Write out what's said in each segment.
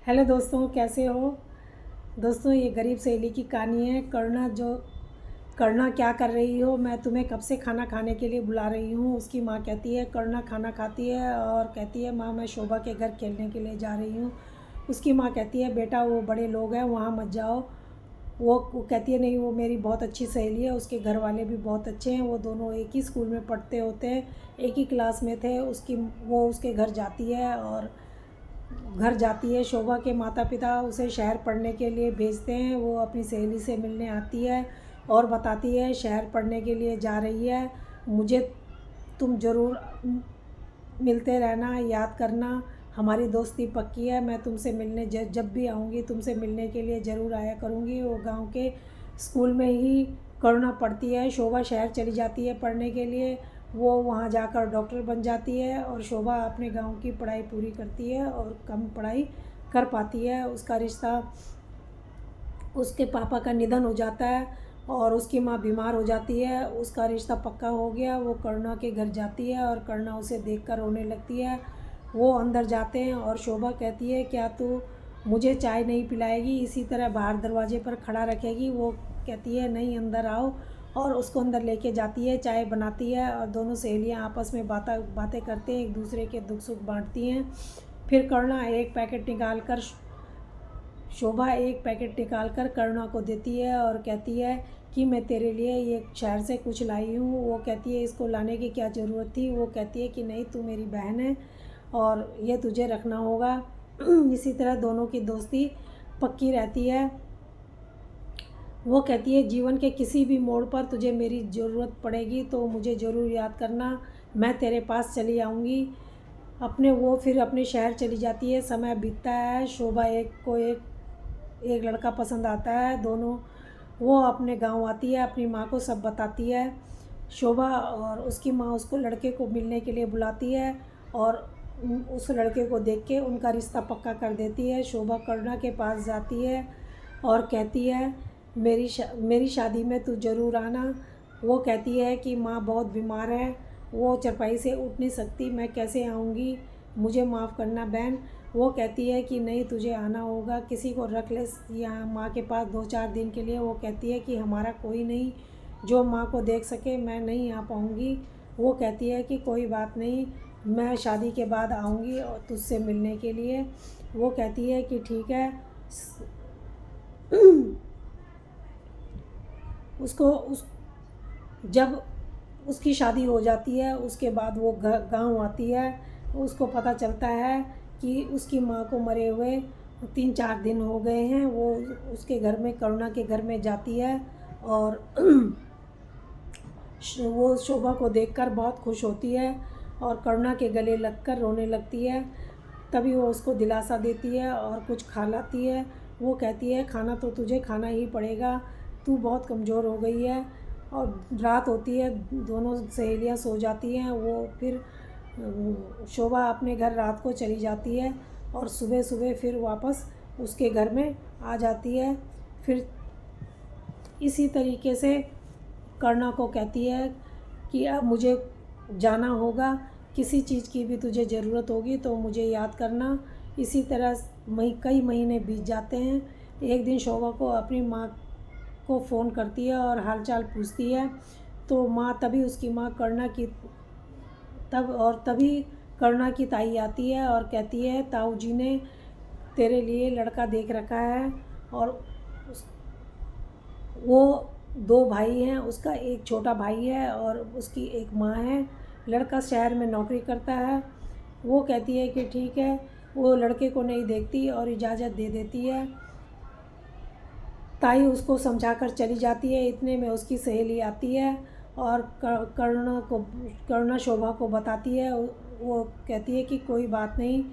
Hello दोस्तों, कैसे हो। दोस्तों, ये गरीब सहेली की कहानी है। करना क्या कर रही हो। मैं तुम्हें कब से खाना खाने के लिए बुला रही हूँ। उसकी माँ कहती है करना खाना खाती है और कहती है माँ मैं शोभा के घर खेलने के लिए जा रही हूँ। उसकी माँ कहती है बेटा वो बड़े लोग हैं, वहाँ मत जाओ। वो कहती है नहीं, वो मेरी बहुत अच्छी सहेली है, उसके घर वाले भी बहुत अच्छे हैं, वो दोनों एक ही स्कूल में पढ़ते होते हैं, एक ही क्लास में थे। वो उसके घर जाती है और शोभा के माता पिता उसे शहर पढ़ने के लिए भेजते हैं। वो अपनी सहेली से मिलने आती है और बताती है शहर पढ़ने के लिए जा रही है, मुझे तुम ज़रूर मिलते रहना, याद करना, हमारी दोस्ती पक्की है। मैं तुमसे मिलने जब भी आऊँगी तुमसे मिलने के लिए ज़रूर आया करूँगी। वो गांव के स्कूल में ही करुणा पढ़ती है। शोभा शहर चली जाती है पढ़ने के लिए। वो वहाँ जाकर डॉक्टर बन जाती है और शोभा अपने गांव की पढ़ाई पूरी करती है और कम पढ़ाई कर पाती है। उसका रिश्ता, उसके पापा का निधन हो जाता है और उसकी माँ बीमार हो जाती है। उसका रिश्ता पक्का हो गया। वो करुणा के घर जाती है और करुणा उसे देखकर रोने लगती है। वो अंदर जाते हैं और शोभा कहती है क्या तू मुझे चाय नहीं पिलाएगी, इसी तरह बाहर दरवाजे पर खड़ा रखेगी। वो कहती है नहीं, अंदर आओ, और उसको अंदर लेके जाती है, चाय बनाती है और दोनों सहेलियां आपस में बातें करते हैं, एक दूसरे के दुख सुख बांटती हैं। फिर करुणा शोभा एक पैकेट निकाल कर करुणा को देती है और कहती है कि मैं तेरे लिए ये शहर से कुछ लाई हूँ। वो कहती है इसको लाने की क्या ज़रूरत थी। वो कहती है कि नहीं, तू मेरी बहन है और ये तुझे रखना होगा। इसी तरह दोनों की दोस्ती पक्की रहती है। वो कहती है जीवन के किसी भी मोड़ पर तुझे मेरी ज़रूरत पड़ेगी तो मुझे ज़रूर याद करना, मैं तेरे पास चली आऊँगी। वो फिर अपने शहर चली जाती है। समय बीतता है। शोभा एक लड़का पसंद आता है। वो अपने गांव आती है, अपनी माँ को सब बताती है। शोभा और उसकी माँ उसको लड़के को मिलने के लिए बुलाती है और उस लड़के को देख के उनका रिश्ता पक्का कर देती है। शोभा करुणा के पास जाती है और कहती है मेरी शादी में तू ज़रूर आना। वो कहती है कि माँ बहुत बीमार है, वो चरपाई से उठ नहीं सकती, मैं कैसे आऊँगी, मुझे माफ़ करना बहन। वो कहती है कि नहीं, तुझे आना होगा, किसी को रख ले यहाँ माँ के पास 2-4 दिन के लिए। वो कहती है कि हमारा कोई नहीं जो माँ को देख सके, मैं नहीं आ पाऊँगी। वो कहती है कि कोई बात नहीं, मैं शादी के बाद आऊँगी और तुझसे मिलने के लिए। वो कहती है कि ठीक है। उसको उस जब उसकी शादी हो जाती है उसके बाद वो गांव आती है। उसको पता चलता है कि उसकी माँ को मरे हुए 3-4 दिन हो गए हैं। वो उसके घर में, करुणा के घर में जाती है और वो शोभा को देखकर बहुत खुश होती है और करुणा के गले लगकर रोने लगती है। तभी वो उसको दिलासा देती है और कुछ खा लाती है। वो कहती है खाना तो तुझे खाना ही पड़ेगा, तू बहुत कमज़ोर हो गई है। और रात होती है, दोनों सहेलियां सो जाती हैं। वो फिर शोभा अपने घर रात को चली जाती है और सुबह सुबह फिर वापस उसके घर में आ जाती है। फिर इसी तरीके से करुणा को कहती है कि अब मुझे जाना होगा, किसी चीज़ की भी तुझे ज़रूरत होगी तो मुझे याद करना। इसी तरह कई महीने बीत जाते हैं। एक दिन शोभा को अपनी माँ को फ़ोन करती है और हालचाल पूछती है तो उसकी माँ तभी करुणा की ताई आती है और कहती है ताऊ जी ने तेरे लिए लड़का देख रखा है। और वो 2 भाई हैं, उसका एक छोटा भाई है और उसकी एक माँ है। लड़का शहर में नौकरी करता है। वो कहती है कि ठीक है। वो लड़के को नहीं देखती और इजाज़त दे देती है। ताई उसको समझाकर चली जाती है। इतने में उसकी सहेली आती है और करुणा शोभा को बताती है। वो कहती है कि कोई बात नहीं,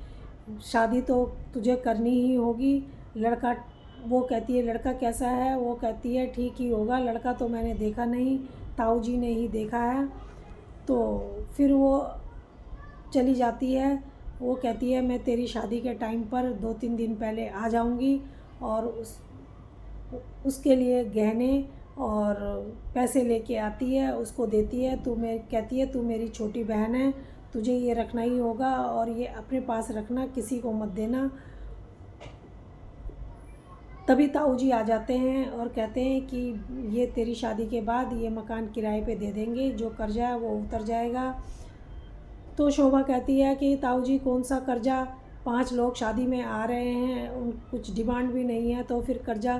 शादी तो तुझे करनी ही होगी। लड़का वो कहती है लड़का कैसा है। वो कहती है ठीक ही होगा, लड़का तो मैंने देखा नहीं, ताऊ जी ने ही देखा है। तो फिर वो चली जाती है। वो कहती है मैं तेरी शादी के टाइम पर 2-3 दिन पहले आ जाऊंगी और उसके लिए गहने और पैसे लेके आती है, उसको देती है। कहती है तू मेरी छोटी बहन है, तुझे ये रखना ही होगा और ये अपने पास रखना, किसी को मत देना। तभी ताऊ जी आ जाते हैं और कहते हैं कि ये तेरी शादी के बाद ये मकान किराए पे दे देंगे, जो कर्जा है वो उतर जाएगा। तो शोभा कहती है कि ताऊ जी कौन सा कर्जा, 5 लोग शादी में आ रहे हैं, उन कुछ डिमांड भी नहीं है, तो फिर कर्जा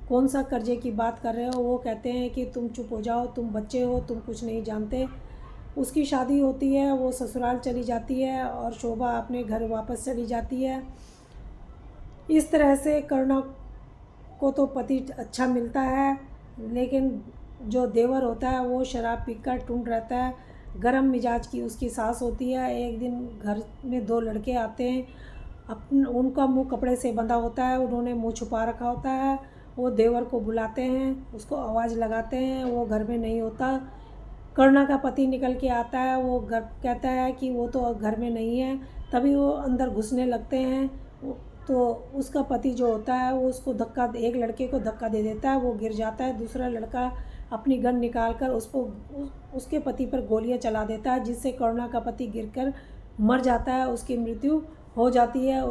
कौन सा कर्जे की बात कर रहे हो। वो कहते हैं कि तुम चुप हो जाओ, तुम बच्चे हो, तुम कुछ नहीं जानते। उसकी शादी होती है, वो ससुराल चली जाती है और शोभा अपने घर वापस चली जाती है। इस तरह से करुणा को तो पति अच्छा मिलता है, लेकिन जो देवर होता है वो शराब पीकर टुंड रहता है। गरम मिजाज की उसकी सास होती है। एक दिन घर में 2 लड़के आते हैं, उनका मुंह कपड़े से बंधा होता है, उन्होंने मुंह छुपा रखा होता है। वो देवर को बुलाते हैं, उसको आवाज़ लगाते हैं, वो घर में नहीं होता। करुणा का पति निकल के आता है, वो घर कहता है कि वो तो घर में नहीं है। तभी वो अंदर घुसने लगते हैं, तो उसका पति जो होता है वो उसको धक्का, एक लड़के को धक्का दे देता है, वो गिर जाता है। दूसरा लड़का अपनी गन निकाल कर उसके पति पर गोलियां चला देता है, जिससे करुणा का पति गिरकर मर जाता है, उसकी मृत्यु हो जाती है।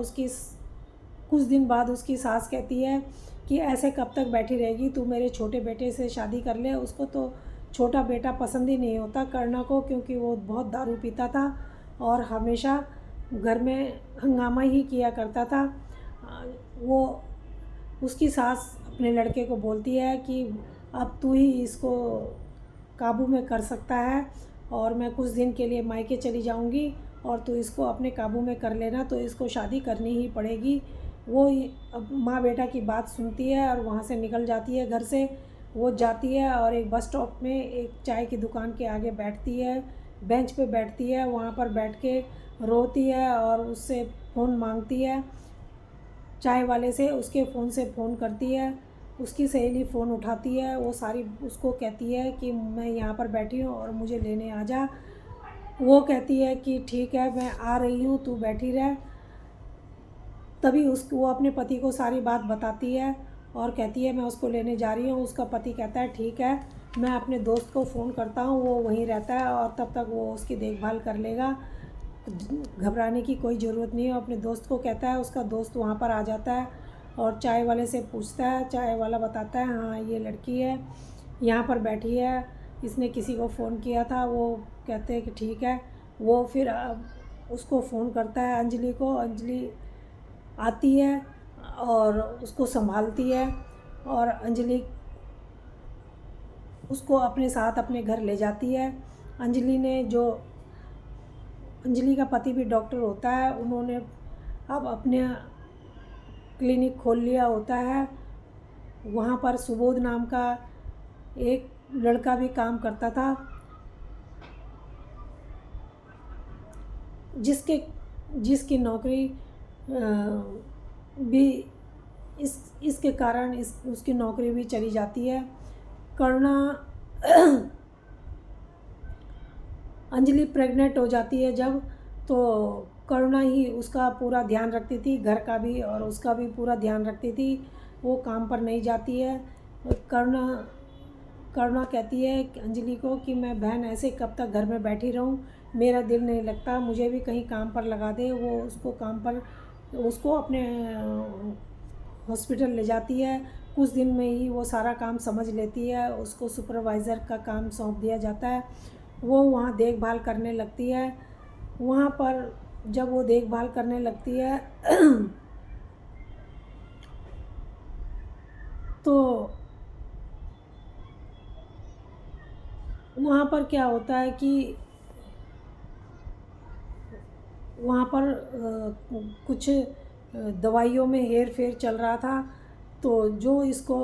कुछ दिन बाद उसकी सास कहती है कि ऐसे कब तक बैठी रहेगी, तू मेरे छोटे बेटे से शादी कर ले। उसको तो छोटा बेटा पसंद ही नहीं होता करुणा को, क्योंकि वो बहुत दारू पीता था और हमेशा घर में हंगामा ही किया करता था। वो उसकी सास अपने लड़के को बोलती है कि अब तू ही इसको काबू में कर सकता है, और मैं कुछ दिन के लिए मायके चली जाऊंगी और तू इसको अपने काबू में कर लेना, तो इसको शादी करनी ही पड़ेगी। वो अब माँ बेटा की बात सुनती है और वहाँ से निकल जाती है घर से। वो जाती है और एक बस स्टॉप में एक चाय की दुकान के आगे बैठती है, बेंच पे बैठती है, वहाँ पर बैठ के रोती है और उससे फ़ोन मांगती है चाय वाले से। उसके फ़ोन से फ़ोन करती है, उसकी सहेली फ़ोन उठाती है, वो सारी उसको कहती है कि मैं यहाँ पर बैठी हूँ और मुझे लेने आ जा। वो कहती है कि ठीक है मैं आ रही हूँ, तू बैठी रह। तभी वो अपने पति को सारी बात बताती है और कहती है मैं उसको लेने जा रही हूँ। उसका पति कहता है ठीक है, मैं अपने दोस्त को फ़ोन करता हूँ, वो वहीं रहता है और तब तक वो उसकी देखभाल कर लेगा, घबराने की कोई ज़रूरत नहीं है। अपने दोस्त को कहता है, उसका दोस्त वहाँ पर आ जाता है और चाय वाले से पूछता है। चाय वाला बताता है हाँ ये लड़की है, यहाँ पर बैठी है, इसने किसी को फ़ोन किया था। वो कहते हैं कि ठीक है। वो फिर उसको फ़ोन करता है अंजलि को। अंजलि आती है और उसको संभालती है और अंजलि उसको अपने साथ अपने घर ले जाती है। अंजलि का पति भी डॉक्टर होता है, उन्होंने अब अपने क्लिनिक खोल लिया होता है। वहाँ पर सुबोध नाम का एक लड़का भी काम करता था, जिसकी नौकरी भी इसके कारण उसकी नौकरी भी चली जाती है। करुणा अंजलि प्रेग्नेंट हो जाती है जब, तो करुणा ही उसका पूरा ध्यान रखती थी, घर का भी और उसका भी पूरा ध्यान रखती थी। वो काम पर नहीं जाती है। करुणा कहती है अंजलि को कि मैं बहन ऐसे कब तक घर में बैठी रहूं, मेरा दिल नहीं लगता, मुझे भी कहीं काम पर लगा दे। वो उसको अपने हॉस्पिटल ले जाती है। कुछ दिन में ही वो सारा काम समझ लेती है, उसको सुपरवाइज़र का काम सौंप दिया जाता है। वो वहाँ देखभाल करने लगती है। वहाँ पर जब वो देखभाल करने लगती है तो वहाँ पर क्या होता है कि वहाँ पर कुछ दवाइयों में हेर फेर चल रहा था, तो जो इसको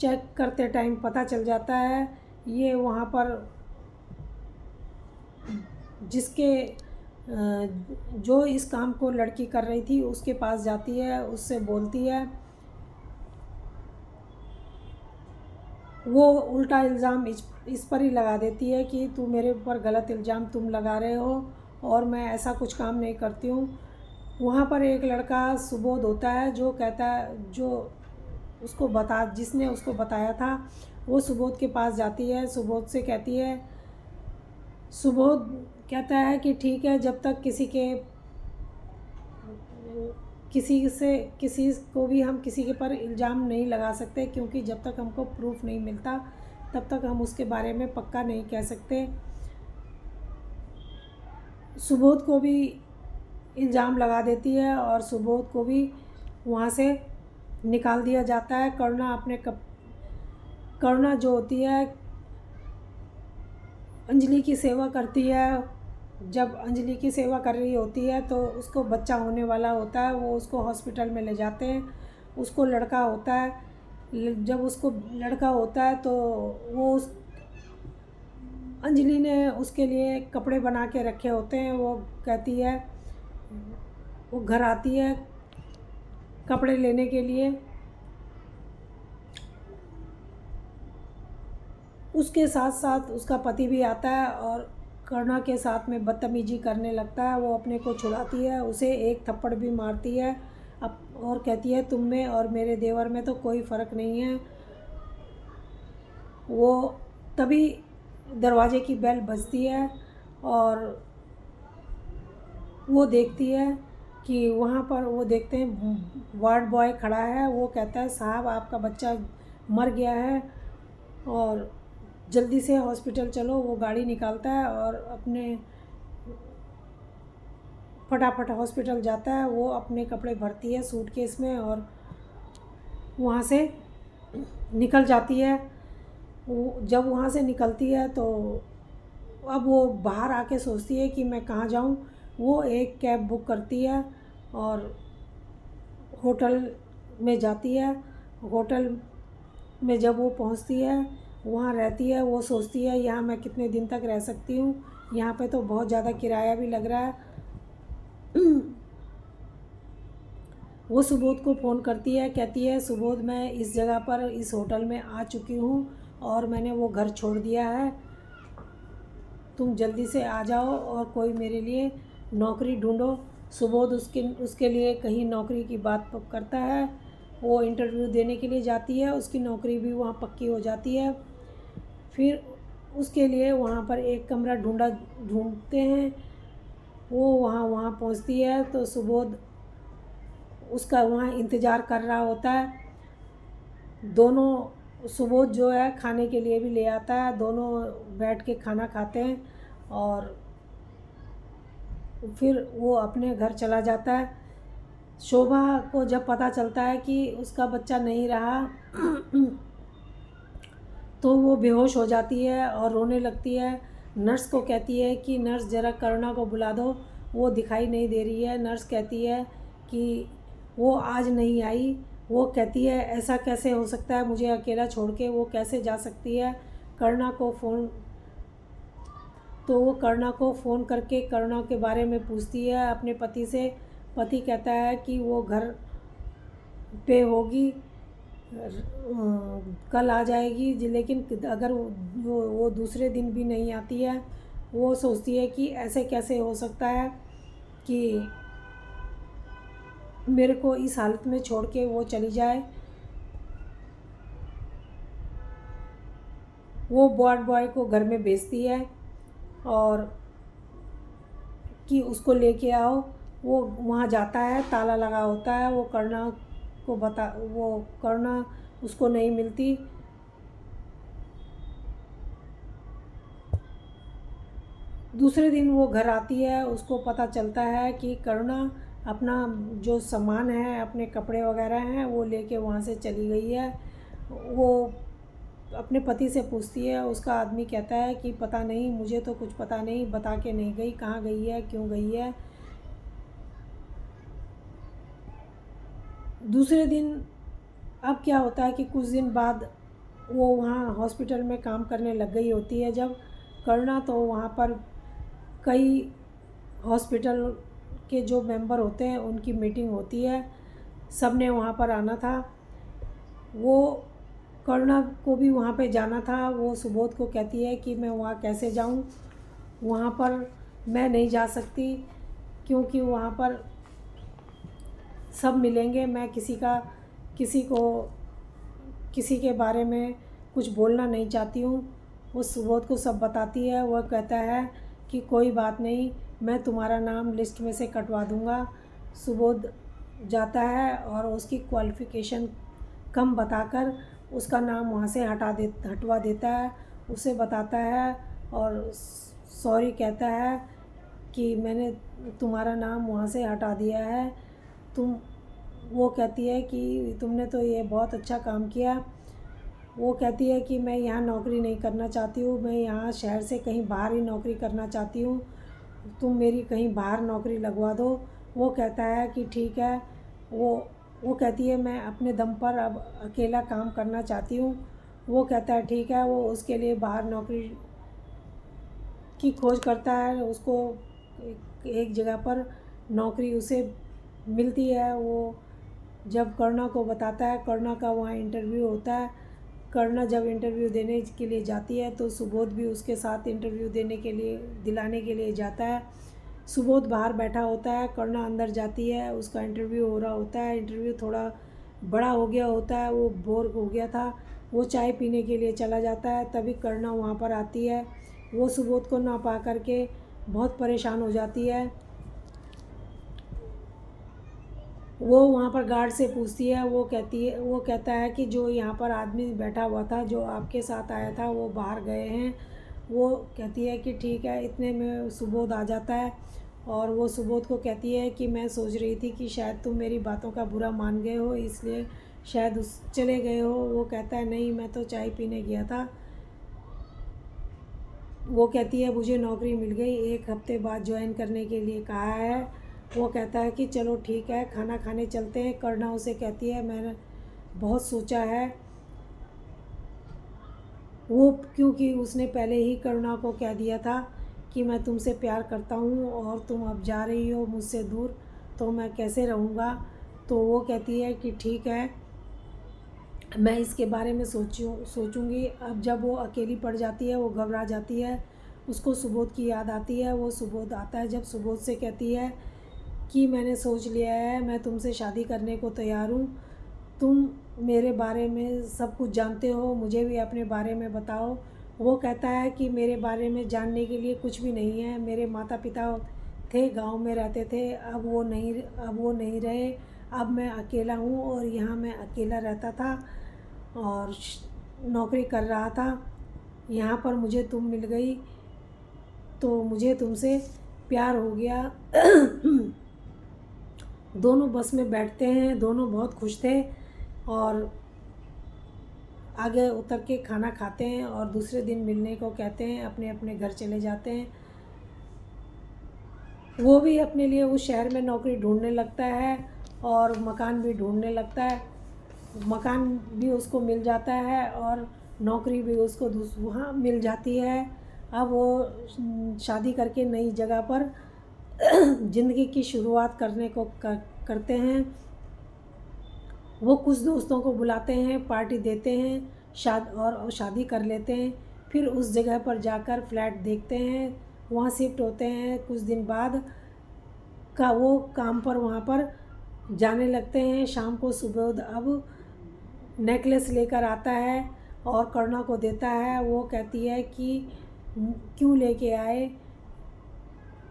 चेक करते टाइम पता चल जाता है। ये वहाँ पर जो इस काम को लड़की कर रही थी उसके पास जाती है, उससे बोलती है। वो उल्टा इल्ज़ाम इस पर ही लगा देती है कि तू मेरे ऊपर गलत इल्ज़ाम तुम लगा रहे हो और मैं ऐसा कुछ काम नहीं करती हूँ। वहाँ पर एक लड़का सुबोध होता है, जो कहता है, जिसने उसको बताया था, वो सुबोध के पास जाती है। सुबोध कहता है कि ठीक है, जब तक किसी के किसी को भी हम किसी के पर इल्ज़ाम नहीं लगा सकते, क्योंकि जब तक हमको प्रूफ नहीं मिलता तब तक हम उसके बारे में पक्का नहीं कह सकते। सुबोध को भी इल्ज़ाम लगा देती है और सुबोध को भी वहाँ से निकाल दिया जाता है। करुणा जो होती है अंजलि की सेवा करती है। जब अंजलि की सेवा कर रही होती है तो उसको बच्चा होने वाला होता है, वो उसको हॉस्पिटल में ले जाते हैं। उसको लड़का होता है। जब उसको लड़का होता है तो वो उस अंजलि ने उसके लिए कपड़े बना के रखे होते हैं। वो कहती है, वो घर आती है कपड़े लेने के लिए। उसके साथ साथ उसका पति भी आता है और करुणा के साथ में बदतमीजी करने लगता है। वो अपने को छुड़ाती है, उसे एक थप्पड़ भी मारती है और कहती है तुम में और मेरे देवर में तो कोई फ़र्क नहीं है। वो तभी दरवाजे की बेल बजती है और वो देखती है कि वहाँ पर वो देखते हैं वार्ड बॉय खड़ा है। वो कहता है साहब आपका बच्चा मर गया है और जल्दी से हॉस्पिटल चलो। वो गाड़ी निकालता है और अपने फटाफट हॉस्पिटल जाता है। वो अपने कपड़े भरती है सूटकेस में और वहाँ से निकल जाती है। जब वहाँ से निकलती है तो अब वो बाहर आके सोचती है कि मैं कहाँ जाऊँ। वो एक कैब बुक करती है और होटल में जाती है। होटल में जब वो पहुँचती है, वहाँ रहती है। वो सोचती है यहाँ मैं कितने दिन तक रह सकती हूँ, यहाँ पे तो बहुत ज़्यादा किराया भी लग रहा है। वो सुबोध को फ़ोन करती है, कहती है सुबोध मैं इस जगह पर इस होटल में आ चुकी हूँ और मैंने वो घर छोड़ दिया है, तुम जल्दी से आ जाओ और कोई मेरे लिए नौकरी ढूंढो। सुबोध उसके लिए कहीं नौकरी की बात करता है। वो इंटरव्यू देने के लिए जाती है, उसकी नौकरी भी वहाँ पक्की हो जाती है। फिर उसके लिए वहाँ पर एक कमरा ढूंढते हैं। वो वहाँ पहुँचती है तो सुबोध उसका वहाँ इंतज़ार कर रहा होता है। दोनों सुबोध जो है खाने के लिए भी ले आता है, दोनों बैठ के खाना खाते हैं और फिर वो अपने घर चला जाता है। शोभा को जब पता चलता है कि उसका बच्चा नहीं रहा तो वो बेहोश हो जाती है और रोने लगती है। नर्स को कहती है कि नर्स ज़रा करुणा को बुला दो, वो दिखाई नहीं दे रही है। नर्स कहती है कि वो आज नहीं आई। वो कहती है ऐसा कैसे हो सकता है, मुझे अकेला छोड़ के वो कैसे जा सकती है। करुणा को फ़ोन करके करुणा के बारे में पूछती है अपने पति से। पति कहता है कि वो घर पे होगी, कल आ जाएगी। लेकिन अगर वो दूसरे दिन भी नहीं आती है, वो सोचती है कि ऐसे कैसे हो सकता है कि मेरे को इस हालत में छोड़ के वो चली जाए। वो वार्ड बॉय को घर में भेजती है और कि उसको लेके आओ। वो वहाँ जाता है, ताला लगा होता है। वो करुणा उसको नहीं मिलती। दूसरे दिन वो घर आती है, उसको पता चलता है कि करुणा अपना जो सामान है, अपने कपड़े वगैरह हैं, वो लेके वहाँ से चली गई है। वो अपने पति से पूछती है, उसका आदमी कहता है कि पता नहीं, मुझे तो कुछ पता नहीं, बता के नहीं गई, कहाँ गई है, क्यों गई है। दूसरे दिन अब क्या होता है कि कुछ दिन बाद वो वहाँ हॉस्पिटल में काम करने लग गई होती है जब करुणा, तो वहाँ पर कई हॉस्पिटल के जो मेंबर होते हैं उनकी मीटिंग होती है। सब ने वहाँ पर आना था। वो करुणा को भी वहाँ पे जाना था। वो सुबोध को कहती है कि मैं वहाँ कैसे जाऊँ, वहाँ पर मैं नहीं जा सकती क्योंकि वहाँ पर सब मिलेंगे। मैं किसी के बारे में कुछ बोलना नहीं चाहती हूँ। वो सुबोध को सब बताती है। वह कहता है कि कोई बात नहीं, मैं तुम्हारा नाम लिस्ट में से कटवा दूँगा। सुबोध जाता है और उसकी क्वालिफ़िकेशन कम बताकर उसका नाम वहाँ से हटवा देता है, उसे बताता है और सॉरी कहता है कि मैंने तुम्हारा नाम वहाँ से हटा दिया है। तुम वो कहती है कि तुमने तो ये बहुत अच्छा काम किया। वो कहती है कि मैं यहाँ नौकरी नहीं करना चाहती हूँ, मैं यहाँ शहर से कहीं बाहर ही नौकरी करना चाहती हूँ, तुम मेरी कहीं बाहर नौकरी लगवा दो। वो कहता है कि ठीक है। वो कहती है मैं अपने दम पर अब अकेला काम करना चाहती हूँ। वो कहता है ठीक है। वो उसके लिए बाहर नौकरी की खोज करता है। उसको एक जगह पर नौकरी उसे मिलती है। वो जब करुणा को बताता है, करुणा का वहाँ इंटरव्यू होता है। करुणा जब इंटरव्यू देने के लिए जाती है तो सुबोध भी उसके साथ इंटरव्यू दिलाने के लिए जाता है। सुबोध बाहर बैठा होता है, करुणा अंदर जाती है, उसका इंटरव्यू हो रहा होता है। इंटरव्यू थोड़ा बड़ा हो गया होता है, वो बोर हो गया था। वो चाय पीने के लिए चला जाता है, तभी करुणा वहाँ पर आती है। वो सुबोध को ना पा करके बहुत परेशान हो जाती है। वो वहाँ पर गार्ड से पूछती है। वो कहता है कि जो यहाँ पर आदमी बैठा हुआ था, जो आपके साथ आया था, वो बाहर गए हैं। वो कहती है कि ठीक है। इतने में सुबोध आ जाता है और वो सुबोध को कहती है कि मैं सोच रही थी कि शायद तुम मेरी बातों का बुरा मान गए हो, इसलिए शायद चले गए हो। वो कहता है नहीं, मैं तो चाय पीने गया था। वो कहती है मुझे नौकरी मिल गई, 1 हफ्ते बाद ज्वाइन करने के लिए कहा है। वो कहता है कि चलो ठीक है, खाना खाने चलते हैं। करुणा उसे कहती है मैंने बहुत सोचा है। वो क्योंकि उसने पहले ही करुणा को कह दिया था कि मैं तुमसे प्यार करता हूँ और तुम अब जा रही हो मुझसे दूर, तो मैं कैसे रहूँगा। तो वो कहती है कि ठीक है, मैं इसके बारे में सोचूंगी। अब जब वो अकेली पड़ जाती है, वो घबरा जाती है, उसको सुबोध की याद आती है। वो सुबोध आता है, जब सुबोध से कहती है कि मैंने सोच लिया है, मैं तुमसे शादी करने को तैयार हूँ। तुम मेरे बारे में सब कुछ जानते हो, मुझे भी अपने बारे में बताओ। वो कहता है कि मेरे बारे में जानने के लिए कुछ भी नहीं है। मेरे माता पिता थे, गांव में रहते थे, अब वो नहीं रहे। अब मैं अकेला हूँ और यहाँ मैं अकेला रहता था और नौकरी कर रहा था। यहाँ पर मुझे तुम मिल गई तो मुझे तुमसे प्यार हो गया। दोनों बस में बैठते हैं, दोनों बहुत खुश थे और आगे उतर के खाना खाते हैं और दूसरे दिन मिलने को कहते हैं, अपने अपने घर चले जाते हैं। वो भी अपने लिए उस शहर में नौकरी ढूंढने लगता है और मकान भी ढूंढने लगता है। मकान भी उसको मिल जाता है और नौकरी भी उसको वहाँ मिल जाती है। अब वो शादी करके नई जगह पर ज़िंदगी की शुरुआत करते हैं। वो कुछ दोस्तों को बुलाते हैं, पार्टी देते हैं, शादी कर लेते हैं। फिर उस जगह पर जाकर फ्लैट देखते हैं, वहाँ शिफ्ट होते हैं। कुछ दिन बाद का वो काम पर वहाँ पर जाने लगते हैं। शाम को सुबोध अब नेकलेस लेकर आता है और करुणा को देता है। वो कहती है कि क्यों लेके आए,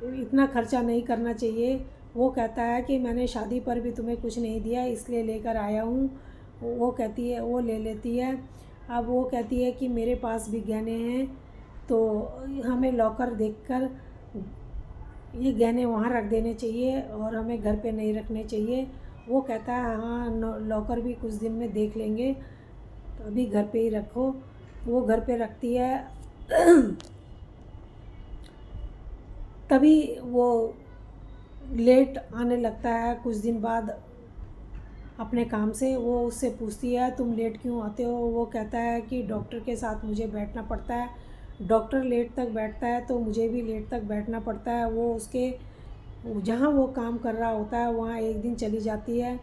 इतना खर्चा नहीं करना चाहिए। वो कहता है कि मैंने शादी पर भी तुम्हें कुछ नहीं दिया, इसलिए लेकर आया हूँ। वो कहती है, वो ले लेती है। अब वो कहती है कि मेरे पास भी गहने हैं, तो हमें लॉकर देखकर ये गहने वहाँ रख देने चाहिए और हमें घर पे नहीं रखने चाहिए। वो कहता है हाँ, लॉकर भी कुछ दिन में देख लेंगे, तो अभी घर पे ही रखो। वो घर पे रखती है। तभी वो लेट आने लगता है कुछ दिन बाद अपने काम से। वो उससे पूछती है तुम लेट क्यों आते हो। वो कहता है कि डॉक्टर के साथ मुझे बैठना पड़ता है, डॉक्टर लेट तक बैठता है तो मुझे भी लेट तक बैठना पड़ता है। वो उसके जहाँ वो काम कर रहा होता है वहाँ एक दिन चली जाती है।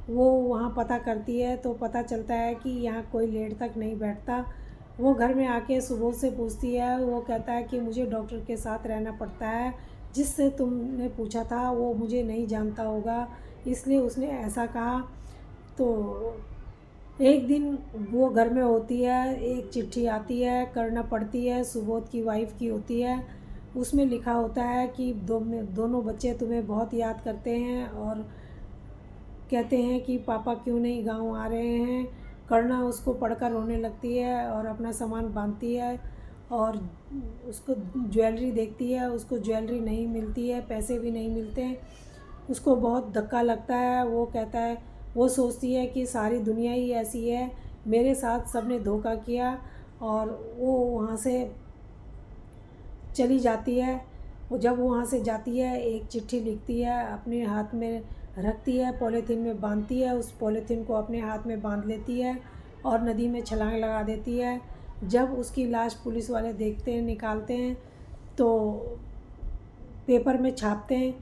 वो वहाँ पता करती है तो पता चलता है कि यहाँ कोई लेट तक नहीं बैठता। वो घर में आके सुबोध से पूछती है। वो कहता है कि मुझे डॉक्टर के साथ रहना पड़ता है, जिससे तुमने पूछा था वो मुझे नहीं जानता होगा, इसलिए उसने ऐसा कहा। तो एक दिन वो घर में होती है, एक चिट्ठी आती है, करना पड़ती है, सुबोध की वाइफ की होती है। उसमें लिखा होता है कि दोनों बच्चे तुम्हें बहुत याद करते हैं और कहते हैं कि पापा क्यों नहीं गांव आ रहे हैं। करुणा उसको पढ़कर रोने लगती है और अपना सामान बांधती है और उसको ज्वेलरी देखती है, उसको ज्वेलरी नहीं मिलती है, पैसे भी नहीं मिलते हैं। उसको बहुत धक्का लगता है। वो कहता है, वो सोचती है कि सारी दुनिया ही ऐसी है, मेरे साथ सबने धोखा किया, और वो वहाँ से चली जाती है। वो जब वहाँ से जाती है, एक चिट्ठी लिखती है, अपने हाथ में रखती है, पॉलीथीन में बांधती है, उस पॉलीथीन को अपने हाथ में बांध लेती है और नदी में छलांग लगा देती है। जब उसकी लाश पुलिस वाले देखते हैं, निकालते हैं, तो पेपर में छापते हैं।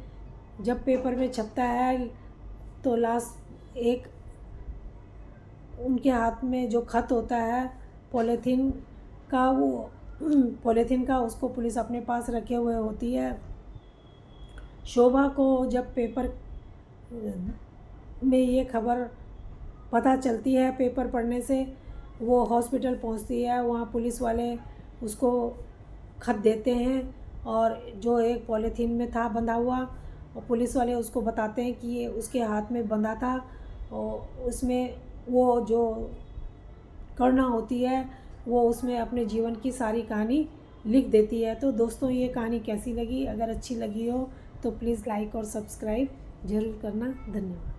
जब पेपर में छपता है तो लाश एक उनके हाथ में जो खत होता है पॉलीथीन का, वो पॉलीथीन का, उसको पुलिस अपने पास रखे हुए होती है। शोभा को जब पेपर में ये खबर पता चलती है, पेपर पढ़ने से, वो हॉस्पिटल पहुंचती है। वहाँ पुलिस वाले उसको खत देते हैं और जो एक पॉलीथीन में था बंधा हुआ, और पुलिस वाले उसको बताते हैं कि ये उसके हाथ में बंधा था, और उसमें वो जो करुणा होती है वो उसमें अपने जीवन की सारी कहानी लिख देती है। तो दोस्तों, ये कहानी कैसी लगी? अगर अच्छी लगी हो तो प्लीज़ लाइक और सब्सक्राइब ज़रूर करना। धन्यवाद।